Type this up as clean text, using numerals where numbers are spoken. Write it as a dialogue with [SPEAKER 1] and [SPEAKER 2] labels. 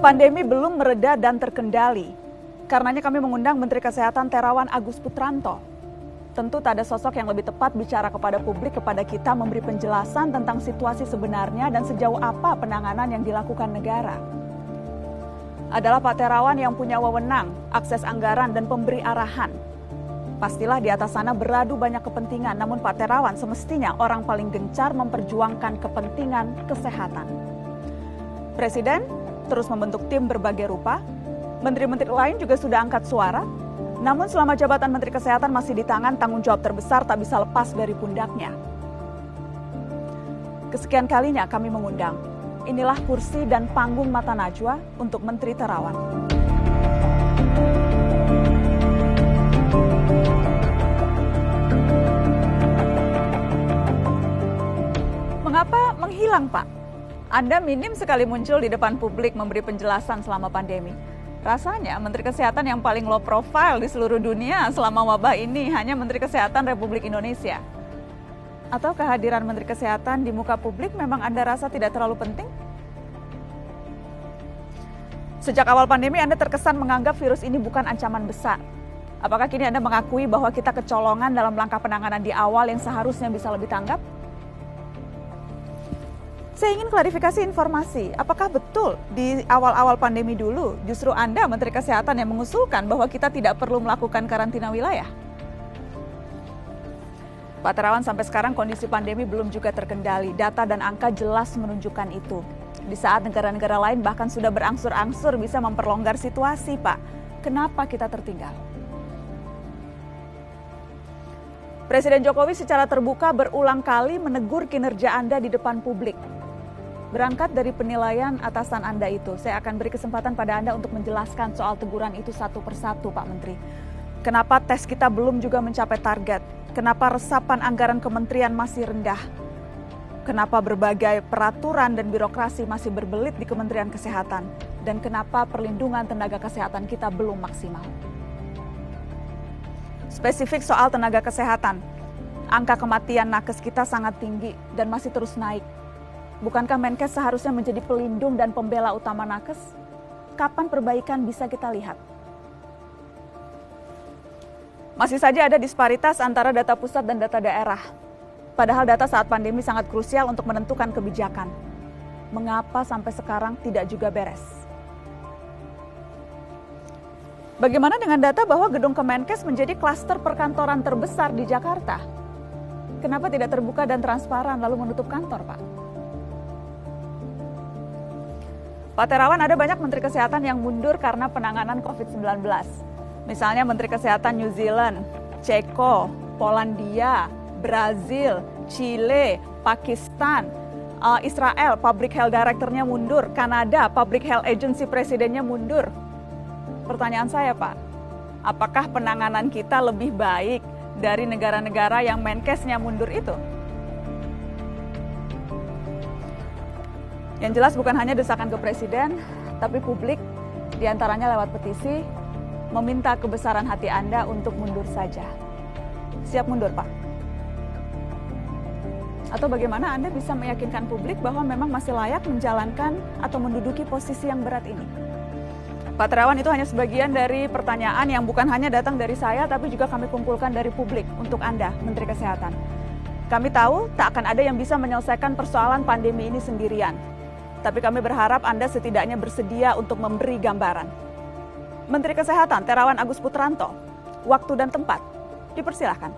[SPEAKER 1] Pandemi belum mereda dan terkendali. Karenanya kami mengundang Menteri Kesehatan Terawan Agus Putranto. Tentu tak ada sosok yang lebih tepat bicara kepada publik, kepada kita, memberi penjelasan tentang situasi sebenarnya dan sejauh apa penanganan yang dilakukan negara. Adalah Pak Terawan yang punya wewenang, akses anggaran dan pemberi arahan. Pastilah di atas sana beradu banyak kepentingan, namun Pak Terawan semestinya orang paling gencar memperjuangkan kepentingan kesehatan. Presiden terus membentuk tim berbagai rupa, menteri-menteri lain juga sudah angkat suara, namun selama jabatan Menteri Kesehatan masih di tangan, tanggung jawab terbesar tak bisa lepas dari pundaknya. Kesekian kalinya kami mengundang, inilah kursi dan panggung mata najwa untuk Menteri Terawan. Mengapa menghilang, Pak? Anda minim sekali muncul di depan publik memberi penjelasan selama pandemi. Rasanya Menteri Kesehatan yang paling low profile di seluruh dunia selama wabah ini hanya Menteri Kesehatan Republik Indonesia. Atau kehadiran Menteri Kesehatan di muka publik memang Anda rasa tidak terlalu penting? Sejak awal pandemi Anda terkesan menganggap virus ini bukan ancaman besar. Apakah kini Anda mengakui bahwa kita kecolongan dalam langkah penanganan di awal yang seharusnya bisa lebih tanggap? Saya ingin klarifikasi informasi, apakah betul di awal-awal pandemi dulu justru Anda Menteri Kesehatan yang mengusulkan bahwa kita tidak perlu melakukan karantina wilayah? Pak Terawan, sampai sekarang kondisi pandemi belum juga terkendali, data dan angka jelas menunjukkan itu. Di saat negara-negara lain bahkan sudah berangsur-angsur bisa memperlonggar situasi, Pak. Kenapa kita tertinggal? Presiden Jokowi secara terbuka berulang kali menegur kinerja Anda di depan publik. Berangkat dari penilaian atasan Anda itu, saya akan beri kesempatan pada Anda untuk menjelaskan soal teguran itu satu persatu, Pak Menteri. Kenapa tes kita belum juga mencapai target? Kenapa resapan anggaran kementerian masih rendah? Kenapa berbagai peraturan dan birokrasi masih berbelit di Kementerian Kesehatan? Dan kenapa perlindungan tenaga kesehatan kita belum maksimal? Spesifik soal tenaga kesehatan, angka kematian nakes kita sangat tinggi dan masih terus naik. Bukankah Menkes seharusnya menjadi pelindung dan pembela utama nakes? Kapan perbaikan bisa kita lihat? Masih saja ada disparitas antara data pusat dan data daerah. Padahal data saat pandemi sangat krusial untuk menentukan kebijakan. Mengapa sampai sekarang tidak juga beres? Bagaimana dengan data bahwa gedung Kemenkes menjadi klaster perkantoran terbesar di Jakarta? Kenapa tidak terbuka dan transparan lalu menutup kantor, Pak? Pak Terawan, ada banyak Menteri Kesehatan yang mundur karena penanganan COVID-19. Misalnya Menteri Kesehatan New Zealand, Ceko, Polandia, Brazil, Chile, Pakistan, Israel, Public Health Director-nya mundur, Kanada, Public Health Agency Presidennya mundur. Pertanyaan saya, Pak, apakah penanganan kita lebih baik dari negara-negara yang Menkesnya mundur itu? Yang jelas bukan hanya desakan ke Presiden, tapi publik diantaranya lewat petisi meminta kebesaran hati Anda untuk mundur saja. Siap mundur, Pak? Atau bagaimana Anda bisa meyakinkan publik bahwa memang masih layak menjalankan atau menduduki posisi yang berat ini? Pak Terawan, itu hanya sebagian dari pertanyaan yang bukan hanya datang dari saya, tapi juga kami kumpulkan dari publik untuk Anda, Menteri Kesehatan. Kami tahu tak akan ada yang bisa menyelesaikan persoalan pandemi ini sendirian. Tapi kami berharap Anda setidaknya bersedia untuk memberi gambaran. Menteri Kesehatan Terawan Agus Putranto, waktu dan tempat, dipersilahkan.